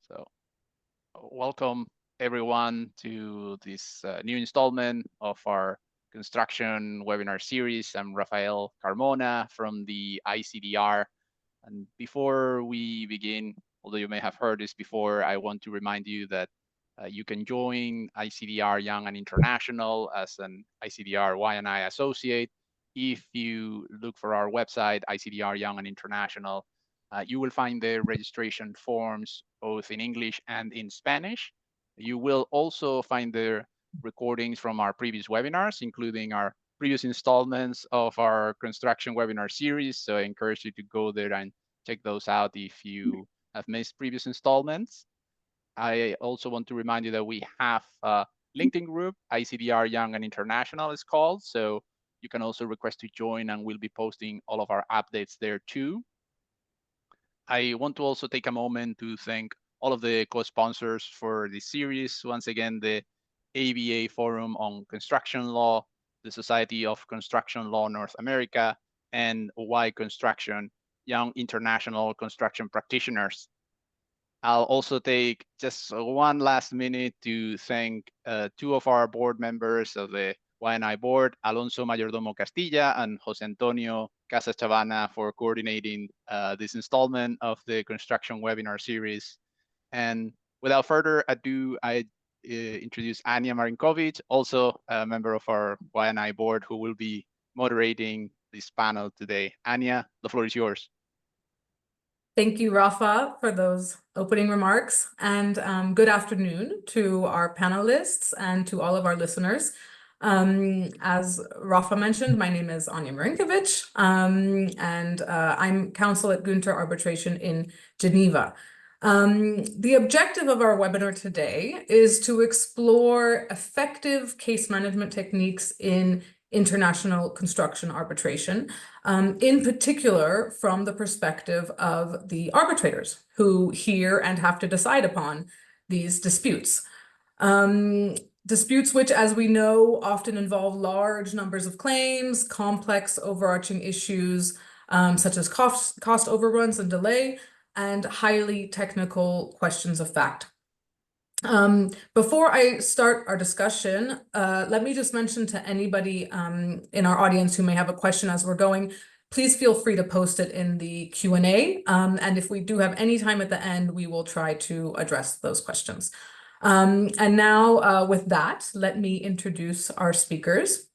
So welcome everyone to this new installment of our construction webinar series. I'm Rafael Carmona from the ICDR. And before we begin, although you may have heard this before, I want to remind you that you can join ICDR Young and International as an ICDR Y&I associate. If you look for our website, ICDR Young and International, you will find the registration forms both in English and in Spanish. You will also find the recordings from our previous webinars, including our previous installments of our construction webinar series. So I encourage you to go there and check those out if you have missed previous installments. I also want to remind you that we have a LinkedIn group, ICDR Young and International is called. So you can also request to join, and we'll be posting all of our updates there too. I want to also take a moment to thank all of the co-sponsors for this series. Once again, the ABA Forum on Construction Law, the Society of Construction Law North America, and Y Construction, Young International Construction Practitioners. I'll also take just one last minute to thank two of our board members of the Y&I board, Alonso Mayordomo Castilla and Jose Antonio Casas Chavana, for coordinating this installment of the construction webinar series. And without further ado, I introduce Anya Marinkovich, also a member of our Y&I board, who will be moderating this panel today. Anya, the floor is yours. Thank you, Rafa, for those opening remarks, and good afternoon to our panelists and to all of our listeners. As Rafa mentioned, my name is Anya Marinkovich, and I'm counsel at Günther Arbitration in Geneva. The objective of our webinar today is to explore effective case management techniques in international construction arbitration, in particular from the perspective of the arbitrators who hear and have to decide upon these disputes. Disputes which, as we know, often involve large numbers of claims, complex overarching issues such as cost overruns and delay, and highly technical questions of fact. Before I start our discussion, let me just mention to anybody in our audience who may have a question as we're going, please feel free to post it in the Q&A. And if we do have any time at the end, we will try to address those questions. And now with that, let me introduce our speakers.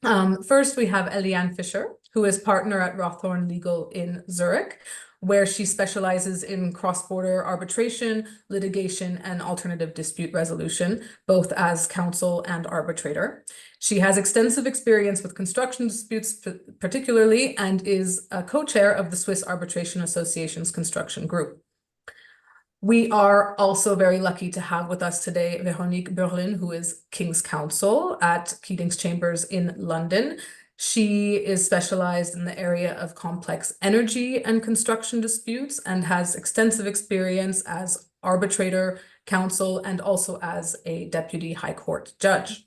First, we have Eliane Fischer, who is partner at Rothorn Legal in Zurich, where she specializes in cross-border arbitration, litigation, and alternative dispute resolution, both as counsel and arbitrator. She has extensive experience with construction disputes particularly, and is a co-chair of the Swiss Arbitration Association's construction group. We are also very lucky to have with us today Veronique Buehrlen, who is King's Counsel at Keating's Chambers in London. She is specialized in the area of complex energy and construction disputes and has extensive experience as arbitrator, counsel, and also as a deputy high court judge.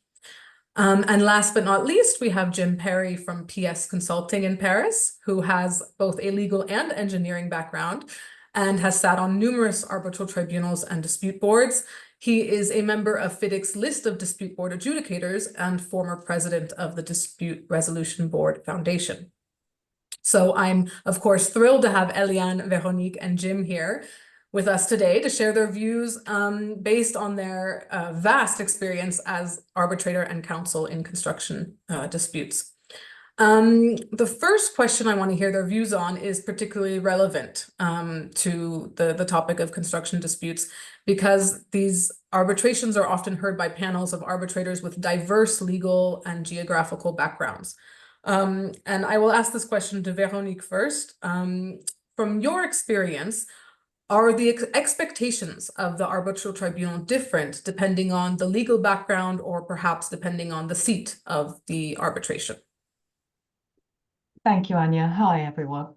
And last but not least, we have Jim Perry from PS Consulting in Paris, who has both a legal and engineering background and has sat on numerous arbitral tribunals and dispute boards. He is a member of FIDIC's list of dispute board adjudicators and former president of the Dispute Resolution Board Foundation. So I'm, of course, thrilled to have Eliane, Veronique, and Jim here with us today to share their views based on their vast experience as arbitrator and counsel in construction disputes. The first question I want to hear their views on is particularly relevant to the topic of construction disputes, because these arbitrations are often heard by panels of arbitrators with diverse legal and geographical backgrounds. And I will ask this question to Veronique first. From your experience, are the expectations of the arbitral tribunal different depending on the legal background or perhaps depending on the seat of the arbitration? Thank you, Anya. Hi, everyone.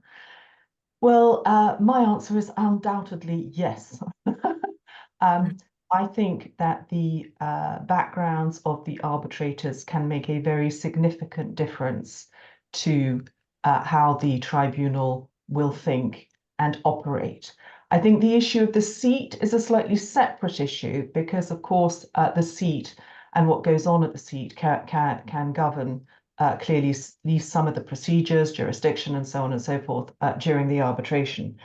Well, my answer is undoubtedly yes. I think that the backgrounds of the arbitrators can make a very significant difference to how the tribunal will think and operate. I think the issue of the seat is a slightly separate issue because, of course, the seat and what goes on at the seat can govern clearly at least some of the procedures, jurisdiction, and so on and so forth during the arbitration.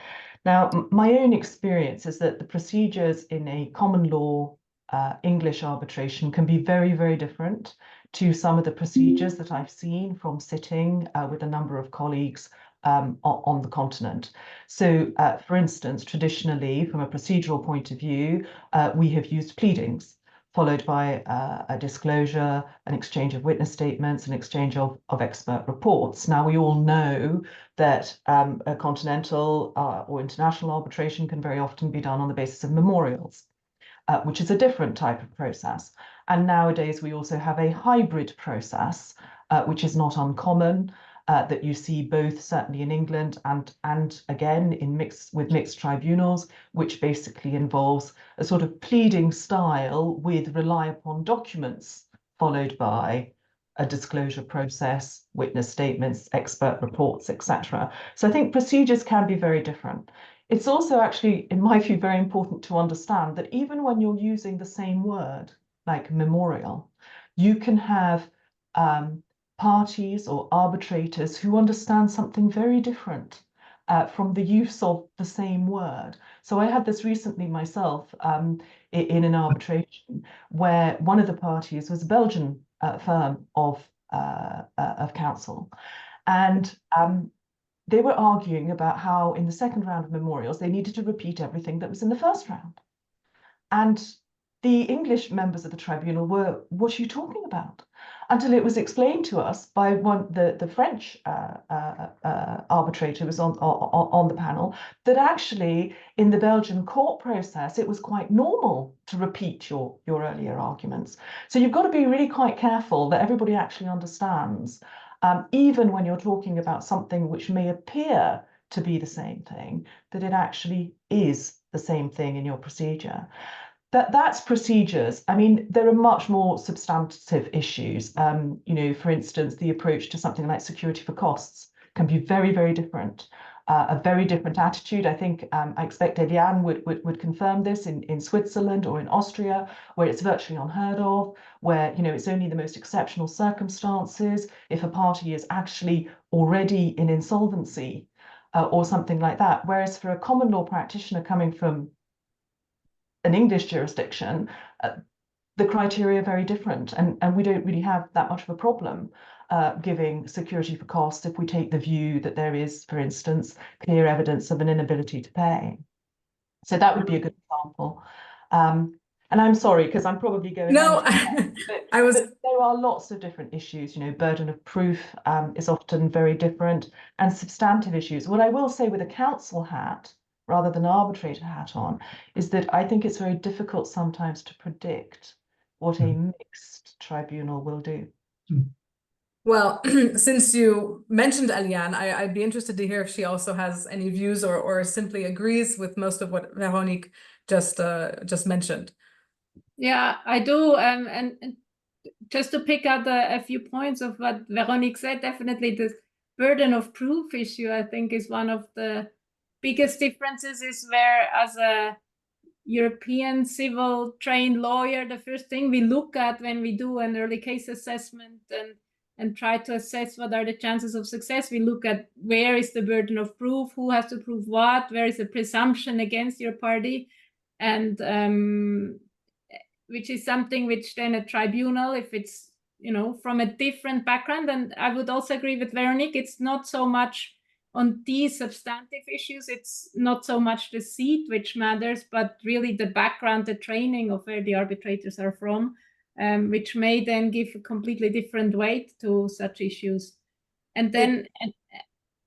Now, my own experience is that the procedures in a common law English arbitration can be very, very different to some of the procedures that I've seen from sitting with a number of colleagues on the continent. So, for instance, traditionally, from a procedural point of view, we have used pleadings, followed by a disclosure, an exchange of witness statements, an exchange of expert reports. Now, we all know that a continental or international arbitration can very often be done on the basis of memorials, which is a different type of process. And nowadays, we also have a hybrid process, which is not uncommon, that you see both certainly in England and again in mixed tribunals, which basically involves a sort of pleading style with rely upon documents followed by a disclosure process, witness statements, expert reports, etc. So I think procedures can be very different. It's also actually, in my view, very important to understand that even when you're using the same word, like memorial, you can have parties or arbitrators who understand something very different from the use of the same word. So I had this recently myself in an arbitration where one of the parties was a Belgian firm of counsel, and they were arguing about how in the second round of memorials they needed to repeat everything that was in the first round. And the English members of the tribunal were, what are you talking about? Until it was explained to us by the French arbitrator who was on the panel that actually in the Belgian court process it was quite normal to repeat your earlier arguments. So you've got to be really quite careful that everybody actually understands, even when you're talking about something which may appear to be the same thing, that it actually is the same thing in your procedure. That's procedures. I mean, there are much more substantive issues. You know, for instance, the approach to something like security for costs can be very, very different. A very different attitude. I think I expect Eliane would confirm this in Switzerland or in Austria, where it's virtually unheard of, where, you know, it's only the most exceptional circumstances if a party is actually already in insolvency or something like that. Whereas for a common law practitioner coming from an English jurisdiction, the criteria are very different, and we don't really have that much of a problem giving security for cost if we take the view that there is, for instance, clear evidence of an inability to pay. So that would be a good example. And I'm sorry, because I'm probably going No, but there are lots of different issues. You know, burden of proof is often very different, and substantive issues. What I will say with a counsel hat, rather than arbitrator hat on, is that I think it's very difficult sometimes to predict what a mixed tribunal will do. Well, since you mentioned Eliane, I'd be interested to hear if she also has any views or simply agrees with most of what Veronique just mentioned. Yeah, I do. And just to pick out a few points of what Veronique said, definitely the burden of proof issue, I think, is one of the biggest differences, is where as a European civil trained lawyer, the first thing we look at when we do an early case assessment and try to assess what are the chances of success, we look at where is the burden of proof, who has to prove what, where is the presumption against your party, and which is something which then a tribunal, if it's, you know, from a different background, and I would also agree with Veronique, it's not so much on these substantive issues, it's not so much the seat which matters, but really the background, the training of where the arbitrators are from, which may then give a completely different weight to such issues. And then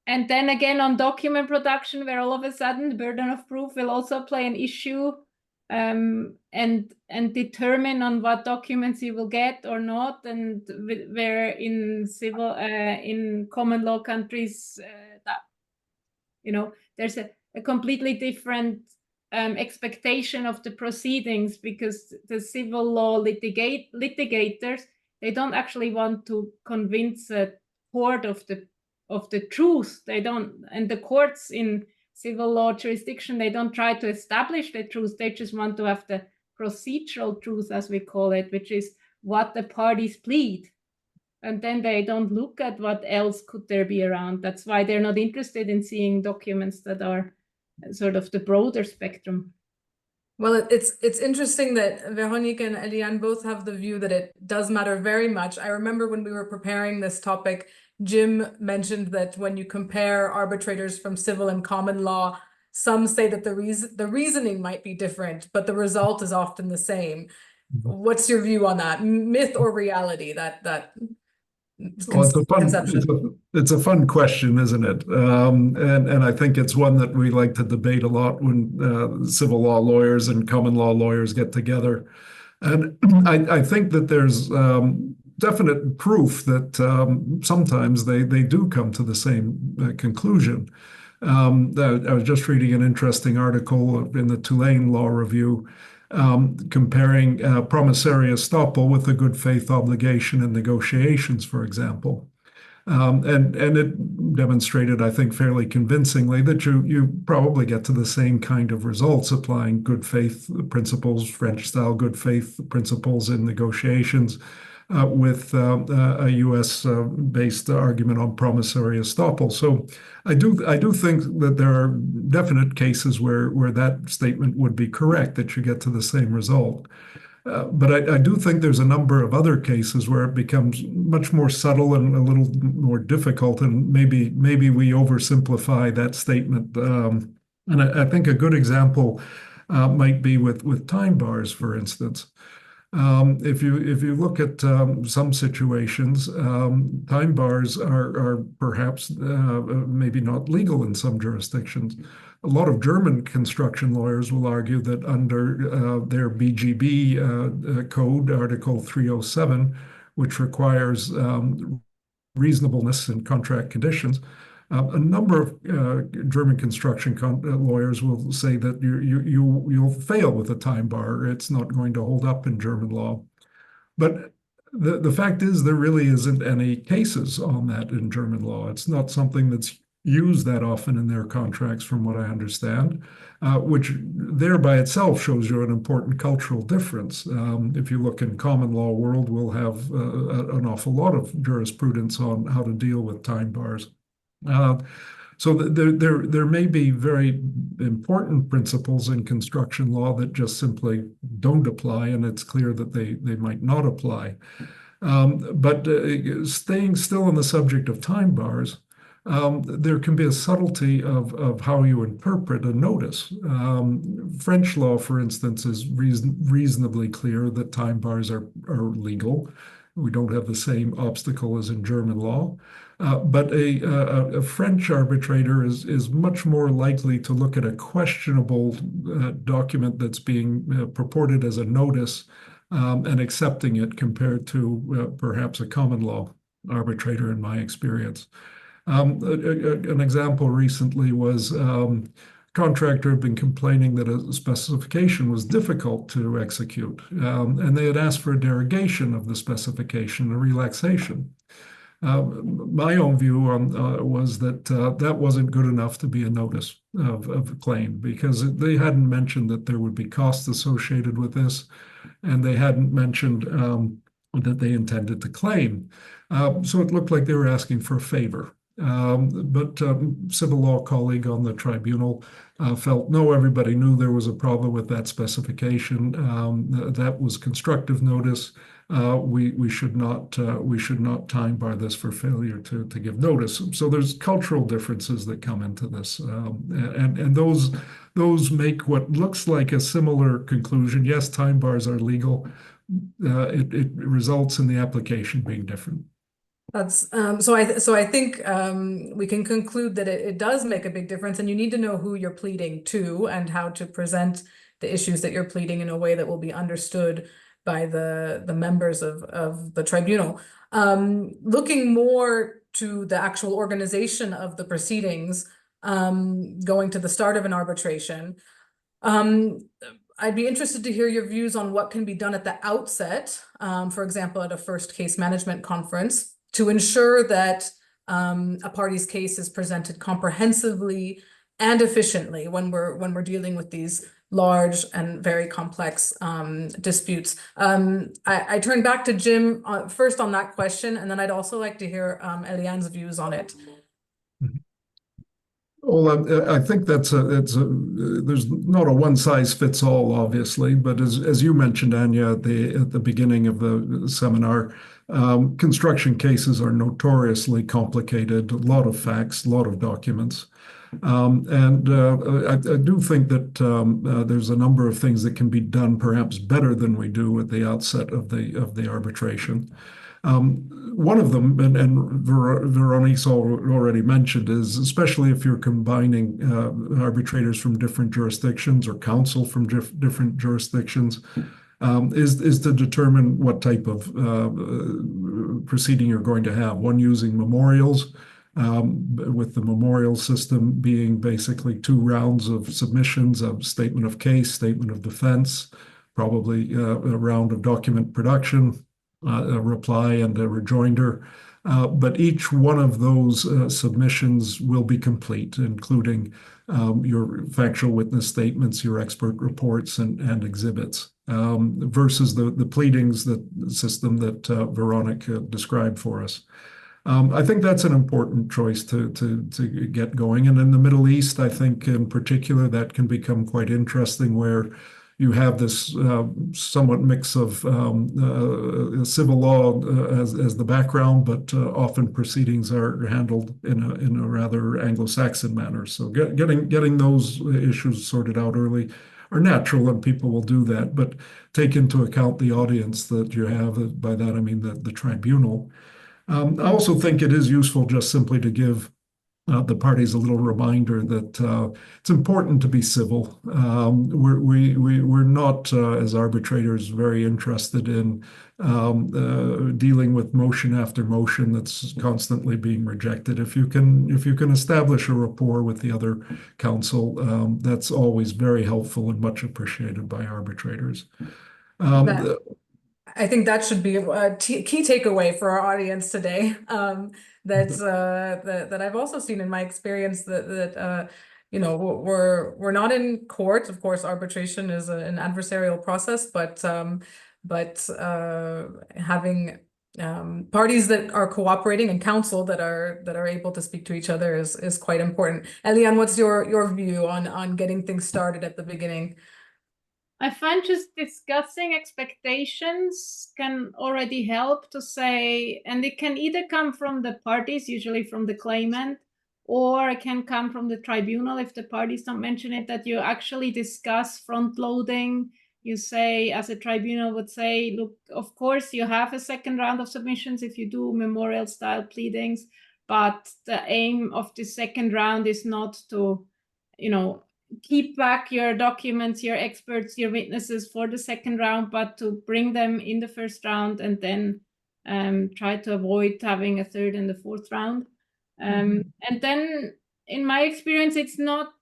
and then again on document production, where all of a sudden the burden of proof will also play an issue, and determine on what documents you will get or not, and where in civil in common law countries that, you know, there's a completely different expectation of the proceedings, because the civil law litigators, they don't actually want to convince a court of the truth. They don't, and the courts in civil law jurisdiction, they don't try to establish the truth. They just want to have the procedural truth, as we call it, which is what the parties plead. And then they don't look at what else could there be around. That's why they're not interested in seeing documents that are sort of the broader spectrum. Well, it's interesting that Veronique and Eliane both have the view that it does matter very much. I remember when we were preparing this topic, Jim mentioned that when you compare arbitrators from civil and common law, some say that the reasoning might be different, but the result is often the same. What's your view on that? Myth or reality? Well, it's a fun question, isn't it? And I think it's one that we like to debate a lot when civil law lawyers and common law lawyers get together. And I think that there's definite proof that sometimes they do come to the same conclusion. I was just reading an interesting article in the Tulane Law Review comparing promissory estoppel with the good faith obligation in negotiations, for example. And it demonstrated, I think, fairly convincingly that you probably get to the same kind of results applying good faith principles, French-style good faith principles in negotiations with a U.S.-based argument on promissory estoppel. So I do think that there are definite cases where that statement would be correct, that you get to the same result. But I do think there's a number of other cases where it becomes much more subtle and a little more difficult, and maybe we oversimplify that statement. And I think a good example might be with time bars, for instance. If you look at some situations, time bars are perhaps maybe not legal in some jurisdictions. A lot of German construction lawyers will argue that under their BGB code, Article 307, which requires reasonableness in contract conditions, a number of German construction lawyers will say that you'll fail with a time bar. It's not going to hold up in German law. But the fact is there really isn't any cases on that in German law. It's not something that's used that often in their contracts, from what I understand, which there by itself shows you an important cultural difference. If you look in common law world, we'll have an awful lot of jurisprudence on how to deal with time bars. So there may be very important principles in construction law that just simply don't apply, and it's clear that they might not apply. But staying still on the subject of time bars, there can be a subtlety of how you interpret a notice. French law, for instance, is reasonably clear that time bars are legal. We don't have the same obstacle as in German law. But a French arbitrator is much more likely to look at a questionable document that's being purported as a notice and accepting it compared to perhaps a common law arbitrator, in my experience. An example recently was contractor had been complaining that a specification was difficult to execute, and they had asked for a derogation of the specification, a relaxation. My own view was that that wasn't good enough to be a notice of a claim, because they hadn't mentioned that there would be costs associated with this, and they hadn't mentioned that they intended to claim. So it looked like they were asking for a favor. But civil law colleague on the tribunal felt, no, everybody knew there was a problem with that specification. That was constructive notice. We should not time bar this for failure to give notice. So there's cultural differences that come into this, and those make what looks like a similar conclusion. Yes, time bars are legal. It results in the application being different. That's so I think we can conclude that it does make a big difference, and you need to know who you're pleading to and how to present the issues that you're pleading in a way that will be understood by the members of the tribunal. Looking more to the actual organization of the proceedings, going to the start of an arbitration, I'd be interested to hear your views on what can be done at the outset, for example, at a first case management conference, to ensure that a party's case is presented comprehensively and efficiently when we're dealing with these large and very complex disputes. I turn back to Jim first on that question, and then I'd also like to hear Eliane's views on it. Well, I think there's not a one size fits all, obviously, but as you mentioned, Anya, at the beginning of the seminar, construction cases are notoriously complicated, a lot of facts, a lot of documents. I do think that there's a number of things that can be done perhaps better than we do at the outset of the arbitration. One of them, and Veronique's already mentioned, is especially if you're combining arbitrators from different jurisdictions or counsel from different jurisdictions, is to determine what type of proceeding you're going to have. One using memorials, with the memorial system being basically 2 rounds of submissions, a statement of case, statement of defense, probably a round of document production, a reply and a rejoinder. But each one of those submissions will be complete, including your factual witness statements, your expert reports, and exhibits, versus the pleadings system that Veronique described for us. I think that's an important choice to get going. And in the Middle East, I think in particular, that can become quite interesting, where you have this somewhat mix of civil law as the background, but often proceedings are handled in a rather Anglo-Saxon manner. So getting those issues sorted out early are natural, and people will do that. But take into account the audience that you have. By that I mean the tribunal. I also think it is useful just simply to give the parties a little reminder that it's important to be civil. We're not, as arbitrators, very interested in dealing with motion after motion that's constantly being rejected. If you can establish a rapport with the other counsel, that's always very helpful and much appreciated by arbitrators. I think that should be a key takeaway for our audience today. That I've also seen in my experience that you know, we're not in court. Of course, arbitration is an adversarial process, but having parties that are cooperating and counsel that are able to speak to each other is quite important. Eliane, what's your view on getting things started at the beginning? I find just discussing expectations can already help to say, and it can either come from the parties, usually from the claimant, or it can come from the tribunal if the parties don't mention it, that you actually discuss front loading. You say, as a tribunal would say, look, of course you have a second round of submissions if you do memorial style pleadings, but the aim of the second round is not to, you know, keep back your documents, your experts, your witnesses for the second round, but to bring them in the first round and then try to avoid having a third and the fourth round. And then in my experience, it's not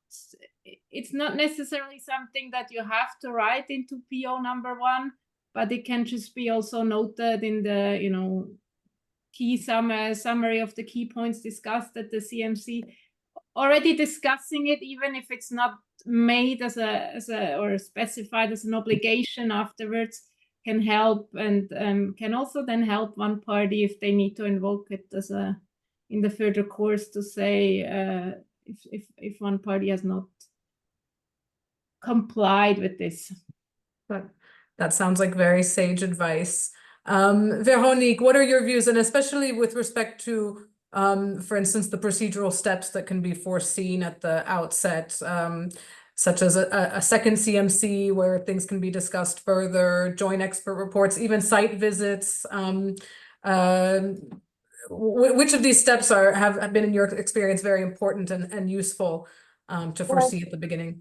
necessarily something that you have to write into PO number 1, but it can just be also noted in the, you know, key summary of the key points discussed at the CMC. Already discussing it, even if it's not made as a or specified as an obligation afterwards, can help, and can also then help one party if they need to invoke it as in the further course to say if one party has not complied with this. That sounds like very sage advice. Veronique, what are your views, and especially with respect to for instance, the procedural steps that can be foreseen at the outset, such as a second CMC where things can be discussed further, joint expert reports, even site visits. Which of these steps have been, in your experience, very important and useful to foresee at the beginning?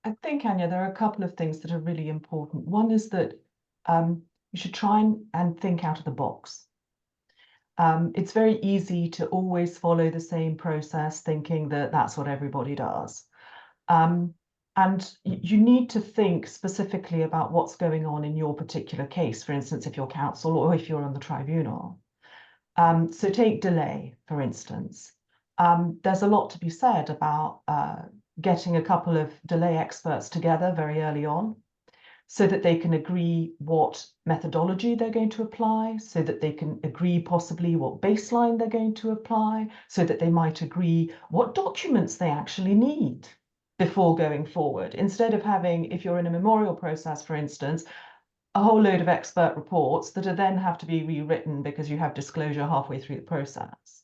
I think, Anya, there are a couple of things that are really important. One is that you should try and think out of the box. It's very easy to always follow the same process, thinking that that's what everybody does. And you need to think specifically about what's going on in your particular case, for instance, if you're counsel or if you're on the tribunal. So take delay, for instance. there's a lot to be said about getting a couple of delay experts together very early on, so that they can agree what methodology they're going to apply, so that they can agree possibly what baseline they're going to apply, so that they might agree what documents they actually need before going forward, instead of having, if you're in a memorial process, for instance, a whole load of expert reports that are then have to be rewritten because you have disclosure halfway through the process.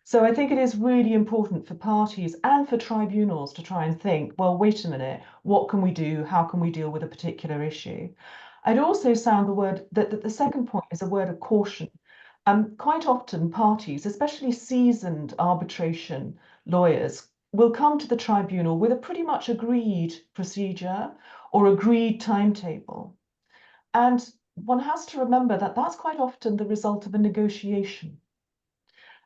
So I think it is really important for parties and for tribunals to try and think, well, wait a minute, what can we do? How can we deal with a particular issue? I'd also sound the word that the second point is a word of caution. Quite often parties, especially seasoned arbitration lawyers, will come to the tribunal with a pretty much agreed procedure or agreed timetable. And one has to remember that that's quite often the result of a negotiation.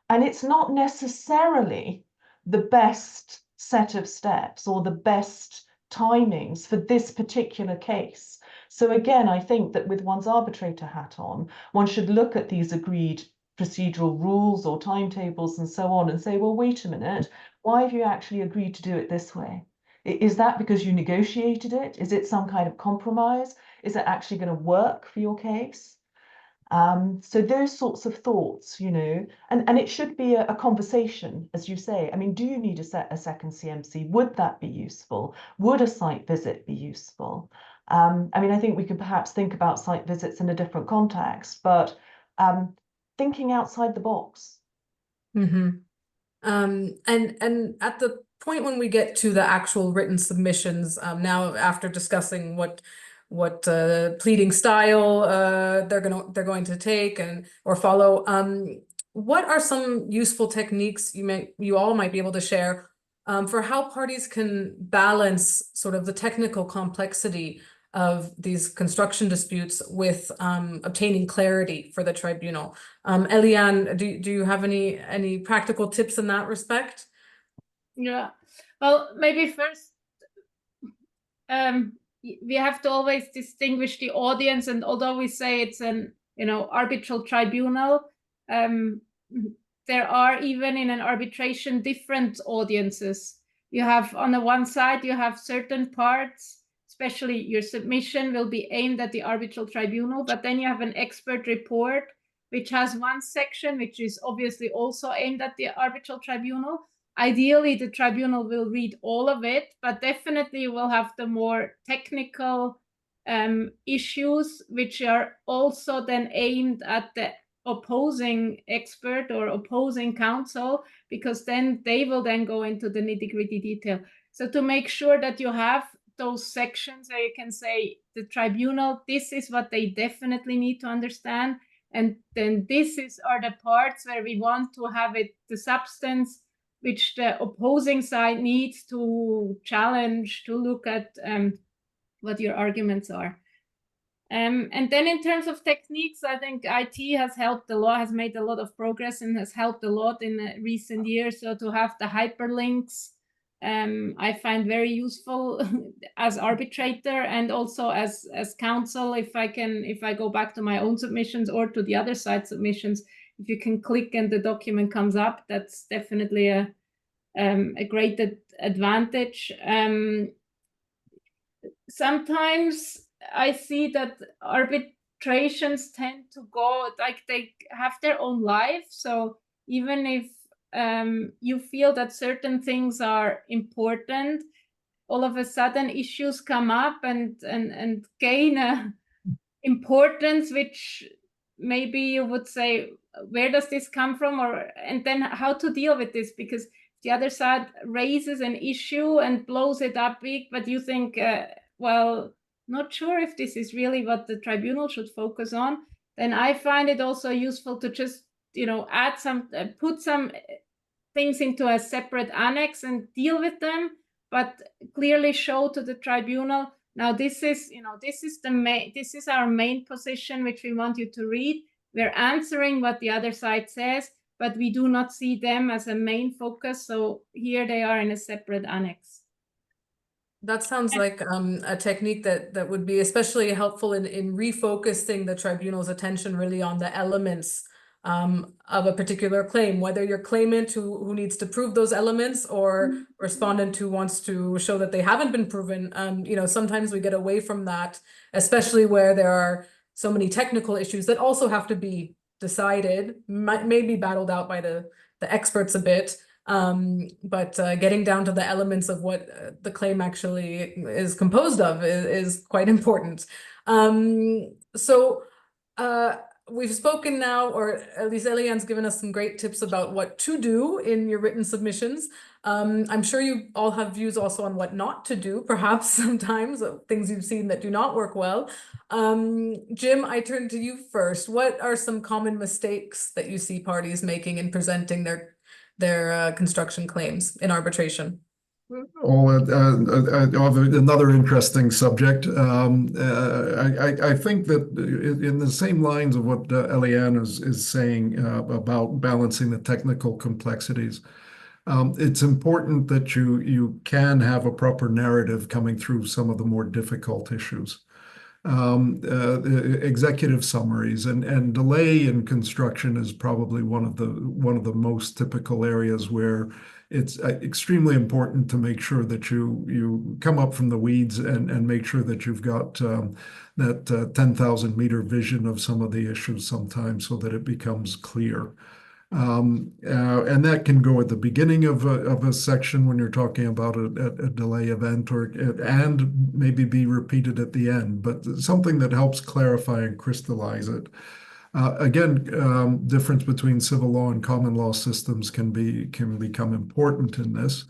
And it's not necessarily the best set of steps or the best timings for this particular case. So again, I think that with one's arbitrator hat on, one should look at these agreed procedural rules or timetables and so on and say, well, wait a minute, why have you actually agreed to do it this way? Is that because you negotiated it? Is it some kind of compromise? Is it actually going to work for your case? So those sorts of thoughts, you know, and it should be a conversation, as you say. I mean, do you need a second CMC? Would that be useful? Would a site visit be useful? I mean, I think we could perhaps think about site visits in a different context, but thinking outside the box. Mm-hmm. And at the point when we get to the actual written submissions, now after discussing what pleading style they're going to take or follow, what are some useful techniques you all might be able to share for how parties can balance sort of the technical complexity of these construction disputes with obtaining clarity for the tribunal? Eliane, do you have any practical tips in that respect? Yeah, well, maybe first, we have to always distinguish the audience, and although we say it's an arbitral tribunal, there are, even in an arbitration, different audiences. You have, on the one side, you have certain parts, especially your submission will be aimed at the arbitral tribunal, but then you have an expert report which has one section which is obviously also aimed at the arbitral tribunal. Ideally, the tribunal will read all of it, but definitely you will have the more technical issues, which are also then aimed at the opposing expert or opposing counsel, because then they will then go into the nitty-gritty detail. So to make sure that you have those sections where you can say, the tribunal, this is what they definitely need to understand, and then are the parts where we want to have it, the substance, which the opposing side needs to challenge, to look at what your arguments are. And then in terms of techniques, I think IT has helped a lot, has made a lot of progress and has helped a lot in recent years. So to have the hyperlinks, I find very useful as arbitrator and also as counsel. If I go back to my own submissions or to the other side submissions, if you can click and the document comes up, that's definitely a great advantage. Sometimes I see that arbitrations tend to go, like, they have their own life. So even if you feel that certain things are important, all of a sudden issues come up and gain importance, which maybe you would say, where does this come from? And then how to deal with this, because the other side raises an issue and blows it up big, but you think, well, not sure if this is really what the tribunal should focus on. Then I find it also useful to just, add put some things into a separate annex and deal with them, but clearly show to the tribunal, now this is our main position, which we want you to read. We're answering what the other side says, but we do not see them as a main focus. So here they are in a separate annex. That sounds like a technique that would be especially helpful in refocusing the tribunal's attention really on the elements of a particular claim, whether you're claimant who needs to prove those elements or respondent who wants to show that they haven't been proven. Sometimes we get away from that, especially where there are so many technical issues that also have to be decided, maybe battled out by the experts a bit. But getting down to the elements of what the claim actually is composed of is quite important. We've spoken now, or at least Eliane's given us some great tips about what to do in your written submissions. I'm sure you all have views also on what not to do, perhaps sometimes, things you've seen that do not work well. Jim, I turn to you first. What are some common mistakes that you see parties making in presenting their construction claims in arbitration? Another interesting subject. I think that in the same lines of what Eliane is saying about balancing the technical complexities, it's important that you can have a proper narrative coming through some of the more difficult issues. Executive summaries and delay in construction is probably one of the most typical areas where it's extremely important to make sure that you come up from the weeds and make sure that you've got that 10,000 meter vision of some of the issues sometimes so that it becomes clear. And that can go at the beginning of a section when you're talking about a delay event, and maybe be repeated at the end, but something that helps clarify and crystallize it. Again, difference between civil law and common law systems can become important in this,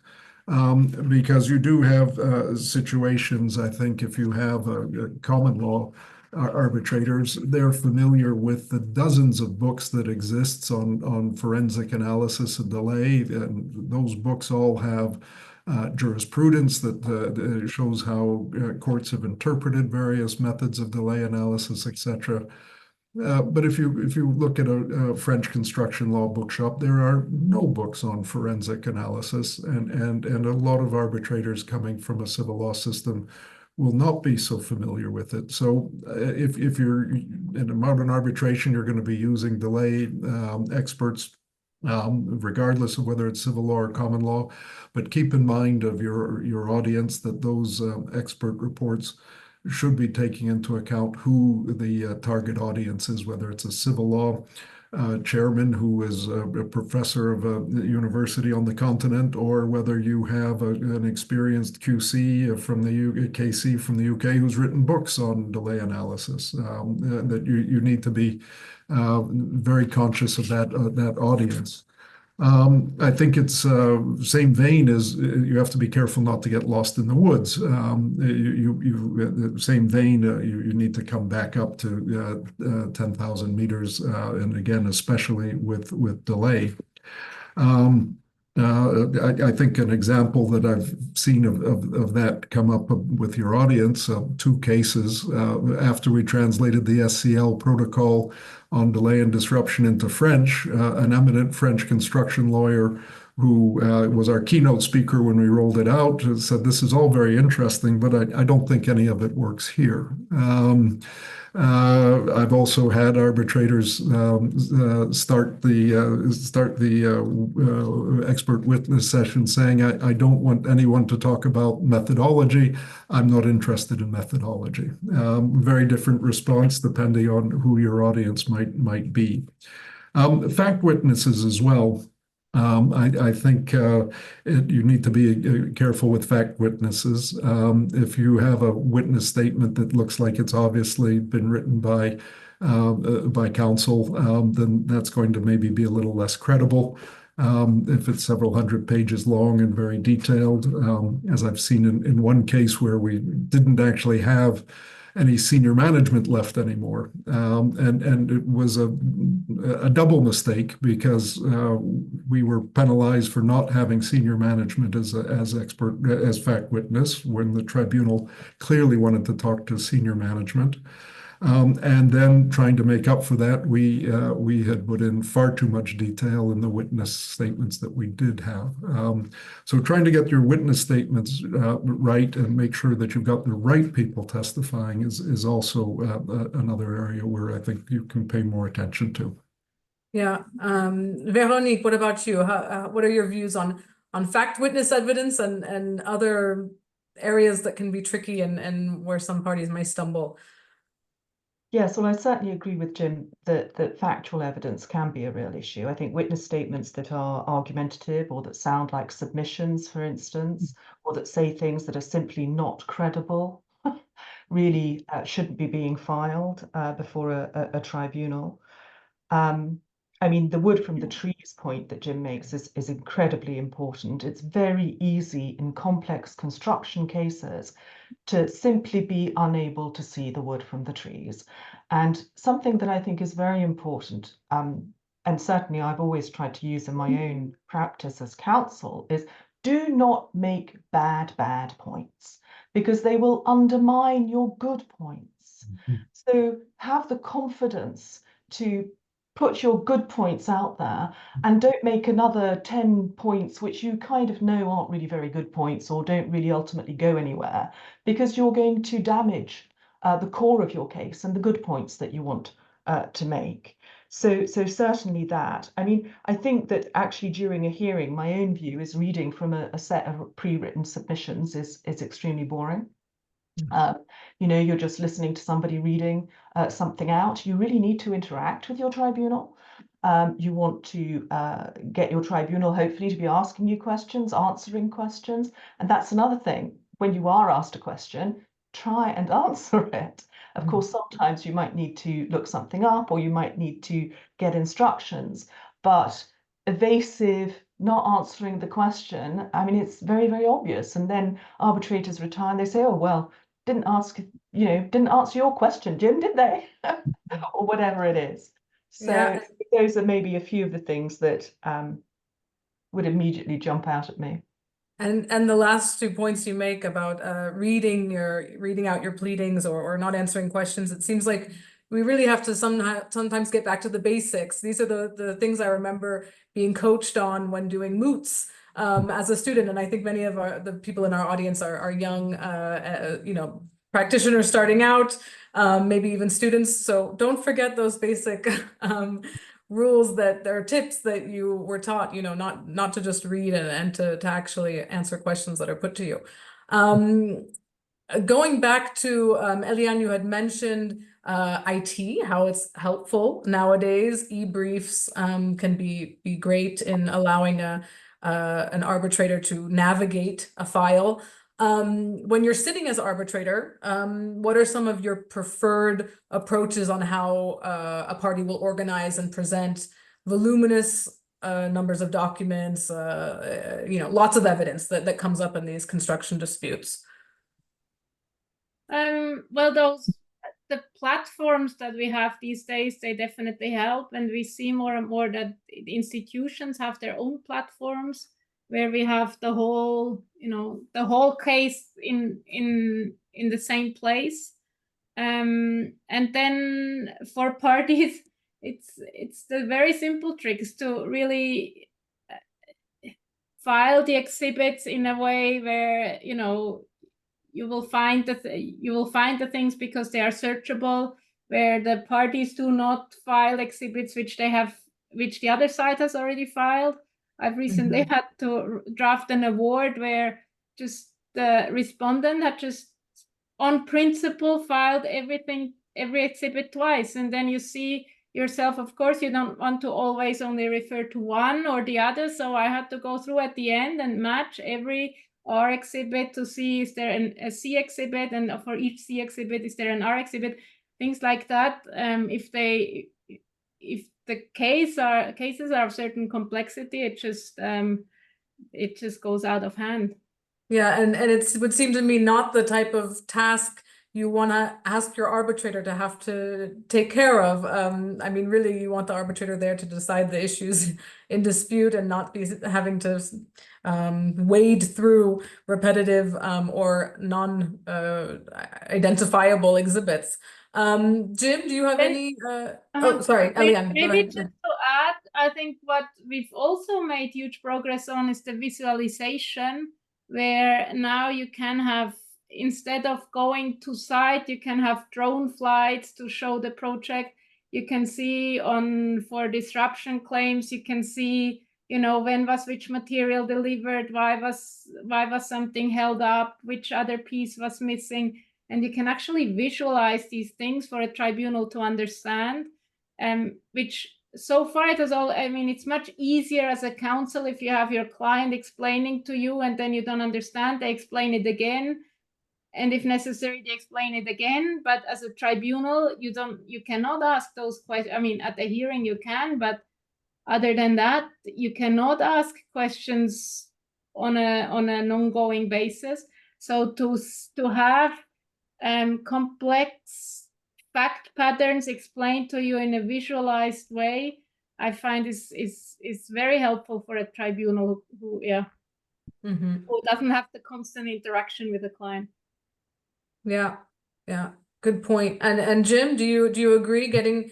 because you do have situations. I think if you have a common law arbitrators, they're familiar with the dozens of books that exists on forensic analysis and delay, and those books all have jurisprudence that shows how courts have interpreted various methods of delay analysis, etc. But if you look at a French construction law bookshop, there are no books on forensic analysis, and a lot of arbitrators coming from a civil law system will not be so familiar with it. So if you're in a modern arbitration, you're going to be using delay experts, regardless of whether it's civil law or common law. But keep in mind of your audience that those expert reports should be taking into account who the target audience is, whether it's a civil law chairman who is a professor of a university on the continent, or whether you have an experienced QC from the KC from the UK who's written books on delay analysis. That you need to be very conscious of that audience. I think it's same vein as you have to be careful not to get lost in the woods. Same vein, you need to come back up to 10,000 meters, and again, especially with delay. I think an example that I've seen of that come up with your audience, two cases after we translated the SCL protocol on delay and disruption into French, an eminent French construction lawyer who was our keynote speaker when we rolled it out said, "This is all very interesting, but I don't think any of it works here." I've also had arbitrators start the expert witness session saying, I don't want anyone to talk about methodology. I'm not interested in methodology. Very different response depending on who your audience might be. Fact witnesses as well. I think you need to be careful with fact witnesses. If you have a witness statement that looks like it's obviously been written by counsel, then that's going to maybe be a little less credible. If it's several hundred pages long and very detailed, as I've seen in one case where we didn't actually have any senior management left anymore. And it was a double mistake because we were penalized for not having senior management as fact witness when the tribunal clearly wanted to talk to senior management. And then trying to make up for that, we had put in far too much detail in the witness statements that we did have. So trying to get your witness statements right and make sure that you've got the right people testifying is also another area where I think you can pay more attention to. Yeah. Veronique, what about you? What are your views on fact witness evidence and other areas that can be tricky and where some parties may stumble? Yes, well, I certainly agree with Jim that factual evidence can be a real issue. I think witness statements that are argumentative or that sound like submissions, for instance, or that say things that are simply not credible, really shouldn't be being filed before a tribunal. I mean, the wood from the trees point that Jim makes is incredibly important. It's very easy in complex construction cases to simply be unable to see the wood from the trees. And something that I think is very important, and certainly I've always tried to use in my own practice as counsel, is do not make bad points, because they will undermine your good points. So have the confidence to put your good points out there and don't make another 10 points which you kind of know aren't really very good points or don't really ultimately go anywhere, because you're going to damage the core of your case and the good points that you want to make. So certainly that. I mean, I think that actually during a hearing, my own view is reading from a set of pre-written submissions is extremely boring. You know, you're just listening to somebody reading something out. You really need to interact with your tribunal. You want to get your tribunal hopefully to be asking you questions, answering questions. And that's another thing. When you are asked a question, try and answer it. Of course, sometimes you might need to look something up or you might need to get instructions. But evasive, not answering the question, I mean, it's very, very obvious. And then arbitrators retire and they say, oh, well, didn't answer your question, Jim, did they? Or whatever it is. So Yeah. those are maybe a few of the things that would immediately jump out at me. And the last 2 points you make about reading out your pleadings or not answering questions, it seems like we really have to sometimes get back to the basics. These are the things I remember being coached on when doing moots as a student, and I think many of the people in our audience are young, you know, practitioners starting out, maybe even students. So don't forget those basic rules that there are tips that you were taught, you know, not to just read and to actually answer questions that are put to you. Going back to Eliane, you had mentioned IT, how it's helpful nowadays. E-briefs can be great in allowing an arbitrator to navigate a file. When you're sitting as arbitrator, what are some of your preferred approaches on how a party will organize and present voluminous numbers of documents, you know, lots of evidence that comes up in these construction disputes? Well, the platforms that we have these days, they definitely help, and we see more and more that institutions have their own platforms where we have the whole, you know, the whole case in the same place. And then for parties, it's the very simple tricks to really file the exhibits in a way where, you know, you will find the things because they are searchable, where the parties do not file exhibits which the other side has already filed. I've recently had to draft an award where just the respondent had just on principle filed every exhibit twice, and then you see yourself, of course, you don't want to always only refer to one or the other, so I had to go through at the end and match every R exhibit to see is there a C exhibit, and for each C exhibit is there an R exhibit, things like that. If the cases are of certain complexity, it just goes out of hand. Yeah, and it would seem to me not the type of task you want to ask your arbitrator to have to take care of. I mean, really, you want the arbitrator there to decide the issues in dispute and not be having to wade through repetitive or non-identifiable exhibits. Jim, do you have any? Oh, sorry, Eliane. Maybe just to add, I think what we've also made huge progress on is the visualization, where now you can have, instead of going to site, you can have drone flights to show the project. You can see for disruption claims, you can see, you know, when was which material delivered, why was something held up, which other piece was missing. And you can actually visualize these things for a tribunal to understand, which so far it is all, I mean, it's much easier as a counsel if you have your client explaining to you and then you don't understand, they explain it again. And if necessary, they explain it again. But as a tribunal, you cannot ask those questions. I mean, at the hearing you can, but other than that, you cannot ask questions on an ongoing basis. So to have complex fact patterns explained to you in a visualized way, I find is very helpful for a tribunal who doesn't have the constant interaction with the client. Yeah, good point. And Jim, do you agree getting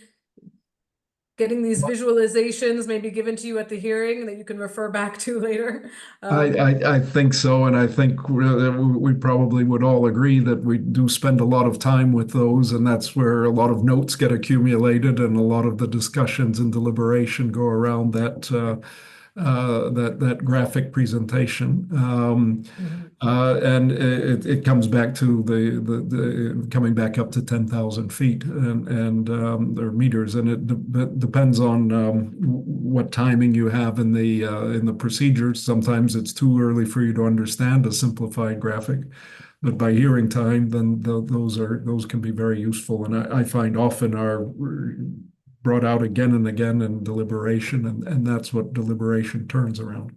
these visualizations maybe given to you at the hearing that you can refer back to later? I think so, and I think we probably would all agree that we do spend a lot of time with those, and that's where a lot of notes get accumulated, and a lot of the discussions and deliberation go around that graphic presentation. And it comes back to the coming back up to 10,000 feet and or meters, and it depends on what timing you have in the procedures. Sometimes it's too early for you to understand a simplified graphic, but by hearing time, then those can be very useful, and I find often are brought out again and again in deliberation, and that's what deliberation turns around.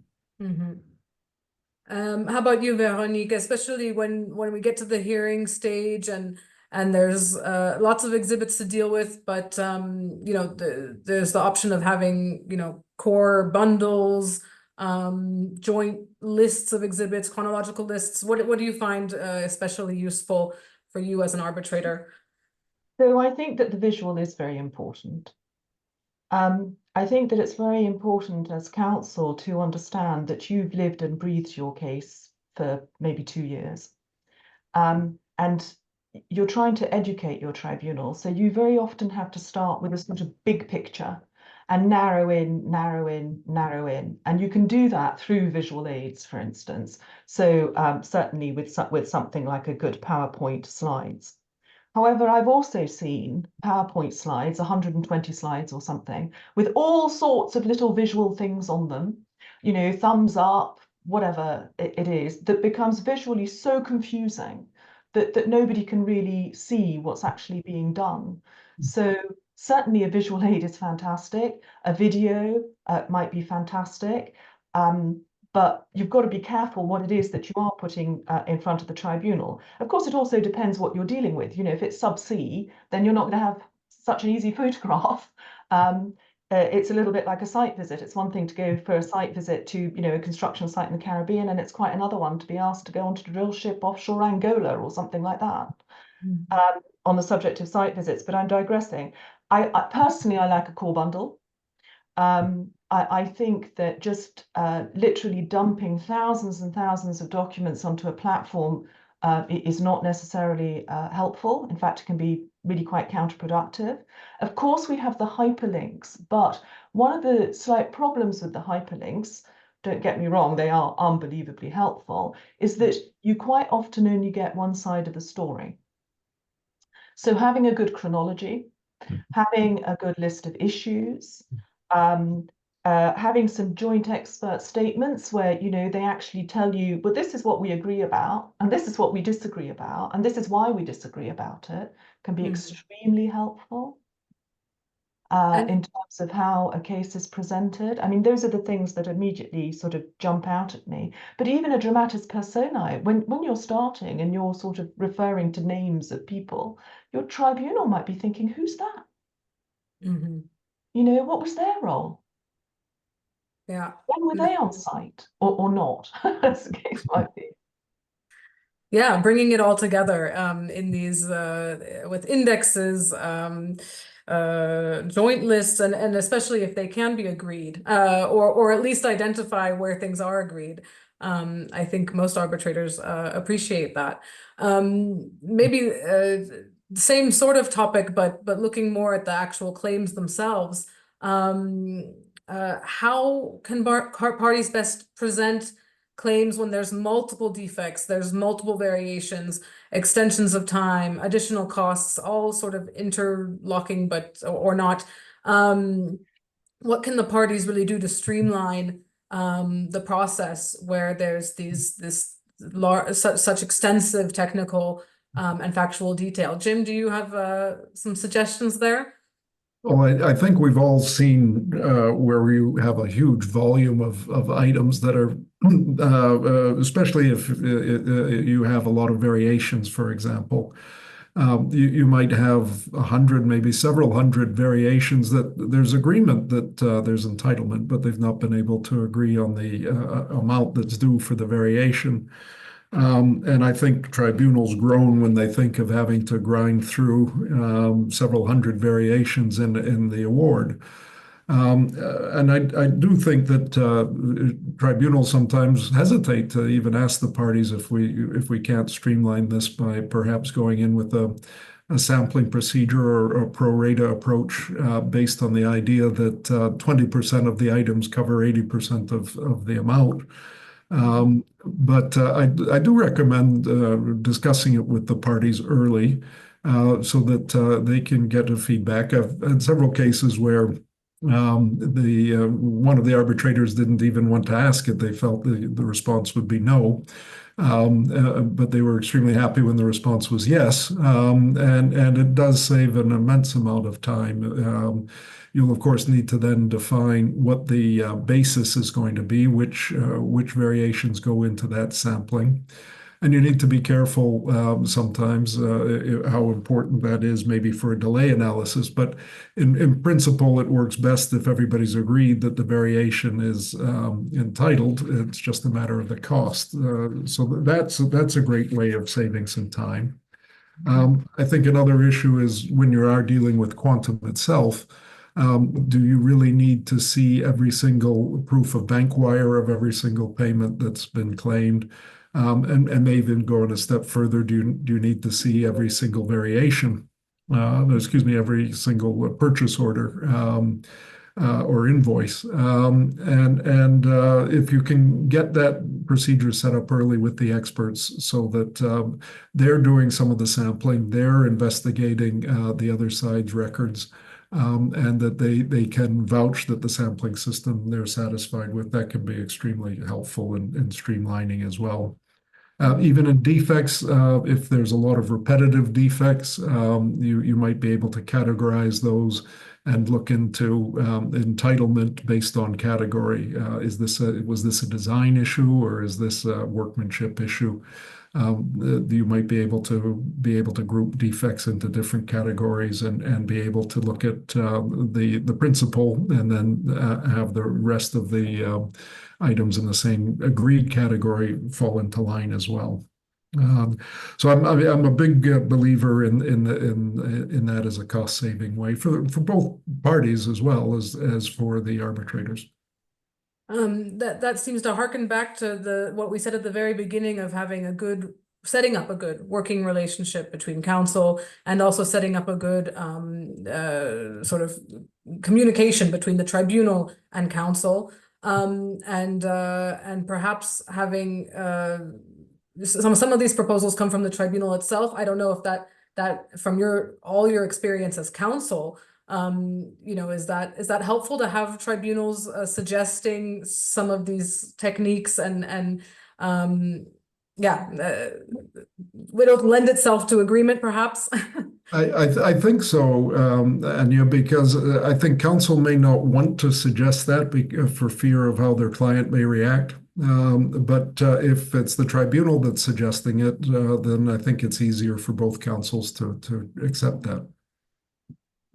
How about you, Veronique? Especially when we get to the hearing stage and there's lots of exhibits to deal with, but you know, there's the option of having, you know, core bundles, joint lists of exhibits, chronological lists. What do you find especially useful for you as an arbitrator? So I think that the visual is very important. I think that it's very important as counsel to understand that you've lived and breathed your case for maybe 2 years. And you're trying to educate your tribunal. So you very often have to start with a sort of big picture and narrow in, narrow in, narrow in. And you can do that through visual aids, for instance. So certainly with something like a good PowerPoint slides. However, I've also seen PowerPoint slides, 120 slides or something, with all sorts of little visual things on them, you know, thumbs up, whatever it is, that becomes visually so confusing that nobody can really see what's actually being done. So certainly a visual aid is fantastic. A video might be fantastic. But you've got to be careful what it is that you are putting in front of the tribunal. Of course, it also depends what you're dealing with. You know, if it's subsea, then you're not going to have such an easy photograph. It's a little bit like a site visit. It's one thing to go for a site visit to, you know, a construction site in the Caribbean, and it's quite another one to be asked to go onto a drill ship offshore Angola or something like that. On the subject of site visits, but I'm digressing. I personally, I like a core bundle. I think that just literally dumping thousands and thousands of documents onto a platform is not necessarily helpful. In fact, it can be really quite counterproductive. Of course, we have the hyperlinks, but one of the slight problems with the hyperlinks, don't get me wrong, they are unbelievably helpful, is that you quite often only get one side of the story. So having a good chronology, having a good list of issues, having some joint expert statements where, you know, they actually tell you, well, this is what we agree about, and this is what we disagree about, and this is why we disagree about it, can be extremely helpful in terms of how a case is presented. I mean, those are the things that immediately sort of jump out at me. But even a dramatis personae, when you're starting and you're sort of referring to names of people, your tribunal might be thinking, who's that? You know, what was their role? Yeah. When were they on site or not, as the case might be? Yeah, bringing it all together in these with indexes, joint lists, and especially if they can be agreed, or at least identify where things are agreed. I think most arbitrators appreciate that. Maybe same sort of topic, but looking more at the actual claims themselves. How can parties best present claims when there's multiple defects, there's multiple variations, extensions of time, additional costs, all sort of interlocking, but or not? What can the parties really do to streamline the process where there's such extensive technical and factual detail? Jim, do you have some suggestions there? Well, I think we've all seen where you have a huge volume of items that are, especially if you have a lot of variations, for example. You might have 100, maybe several hundred variations that there's agreement that there's entitlement, but they've not been able to agree on the amount that's due for the variation. And I think tribunals groan when they think of having to grind through several hundred variations in the award. And I do think that tribunals sometimes hesitate to even ask the parties if we can't streamline this by perhaps going in with a sampling procedure or a pro rata approach based on the idea that 20% of the items cover 80% of the amount. But I do recommend discussing it with the parties early so that they can get a feedback. I've had several cases where one of the arbitrators didn't even want to ask it. They felt the response would be no. But they were extremely happy when the response was yes. And it does save an immense amount of time. You'll, of course, need to then define what the basis is going to be, which variations go into that sampling. And you need to be careful sometimes how important that is maybe for a delay analysis. But in principle, it works best if everybody's agreed that the variation is entitled. It's just a matter of the cost. So that's a great way of saving some time. I think another issue is when you are dealing with quantum itself, do you really need to see every single proof of bank wire of every single payment that's been claimed? And may even go a step further. Do you need to see every single variation? Every single purchase order or invoice? And if you can get that procedure set up early with the experts so that they're doing some of the sampling, they're investigating the other side's records, and that they can vouch that the sampling system they're satisfied with, that can be extremely helpful in streamlining as well. Even in defects, if there's a lot of repetitive defects, you might be able to categorize those and look into entitlement based on category. Was this a design issue or is this a workmanship issue? You might be able to group defects into different categories and be able to look at the principal and then have the rest of the items in the same agreed category fall into line as well. So I'm a big believer in that as a cost-saving way for both parties as well as for the arbitrators. That seems to harken back to what we said at the very beginning of setting up a good working relationship between counsel and also setting up a good sort of communication between the tribunal and counsel, and perhaps having some of these proposals come from the tribunal itself. I don't know if that from all your experience as counsel, is that helpful to have tribunals suggesting some of these techniques and would it lend itself to agreement perhaps? I think so, Anya, because I think counsel may not want to suggest that for fear of how their client may react. But if it's the tribunal that's suggesting it, then I think it's easier for both counsels to accept that.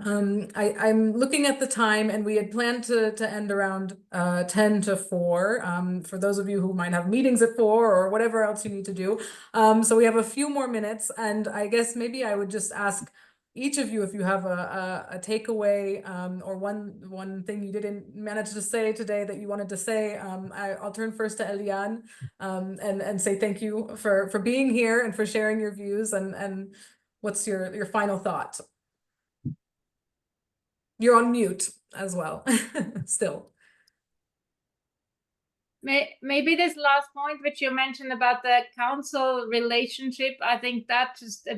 I'm looking at the time, and we had planned to end around 10 to 4 for those of you who might have meetings at 4 or whatever else you need to do. So we have a few more minutes, and I guess maybe I would just ask each of you if you have a takeaway or one thing you didn't manage to say today that you wanted to say. I'll turn first to Eliane and say thank you for being here and for sharing your views and what's your final thought? You're on mute as well, still. Maybe this last point, which you mentioned about the council relationship, I think that just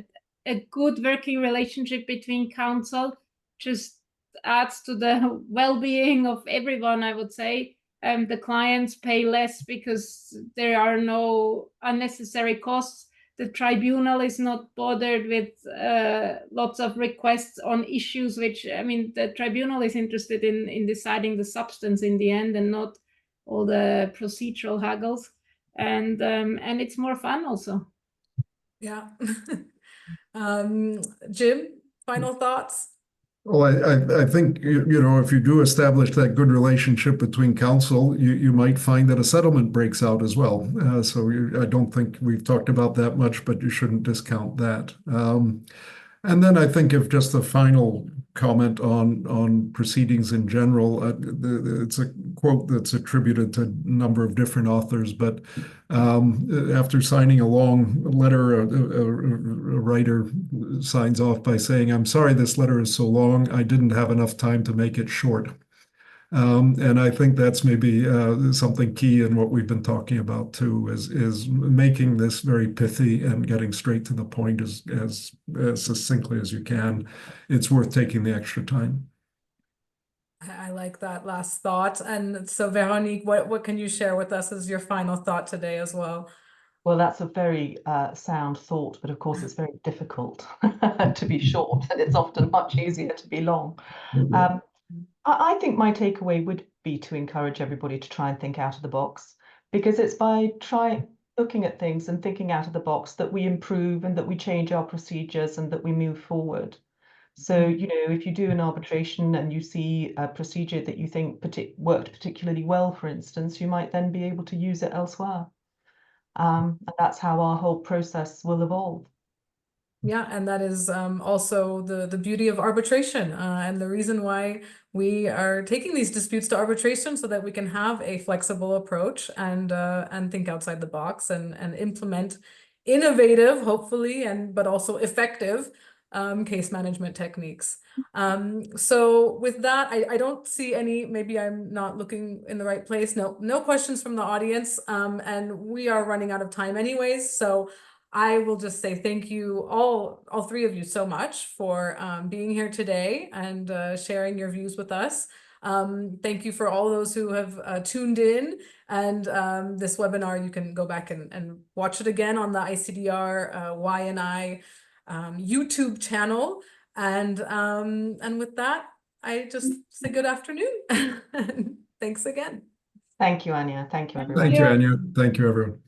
a good working relationship between council just adds to the well-being of everyone, I would say. The clients pay less because there are no unnecessary costs. The tribunal is not bothered with lots of requests on issues, which, I mean, the tribunal is interested in deciding the substance in the end and not all the procedural haggles. And it's more fun also. Yeah. Jim, final thoughts? Well, I think, you know, if you do establish that good relationship between counsel, you might find that a settlement breaks out as well. I don't think we've talked about that much, but you shouldn't discount that. And then I think if just a final comment on proceedings in general, it's a quote that's attributed to a number of different authors, but after signing a long letter, a writer signs off by saying, "I'm sorry this letter is so long, I didn't have enough time to make it short." And I think that's maybe something key in what we've been talking about too, is making this very pithy and getting straight to the point as succinctly as you can. It's worth taking the extra time. I like that last thought. And so, Veronique, what can you share with us as your final thought today as well? Well, that's a very sound thought, but of course it's very difficult to be short, and it's often much easier to be long. I think my takeaway would be to encourage everybody to try and think out of the box, because it's by looking at things and thinking out of the box that we improve and that we change our procedures and that we move forward. So, you know, if you do an arbitration and you see a procedure that you think worked particularly well, for instance, you might then be able to use it elsewhere. And that's how our whole process will evolve. Yeah, and that is also the beauty of arbitration and the reason why we are taking these disputes to arbitration, so that we can have a flexible approach and think outside the box and implement innovative, hopefully, but also effective case management techniques. So with that, I don't see any, maybe I'm not looking in the right place. No questions from the audience, and we are running out of time anyways. So I will just say thank you all three of you so much for being here today and sharing your views with us. Thank you for all those who have tuned in, and this webinar, you can go back and watch it again on the ICDR Y&I YouTube channel. And with that, I just say good afternoon. Thanks again. Thank you, Anya. Thank you, everyone. Thank you, Anya. Thank you, everyone.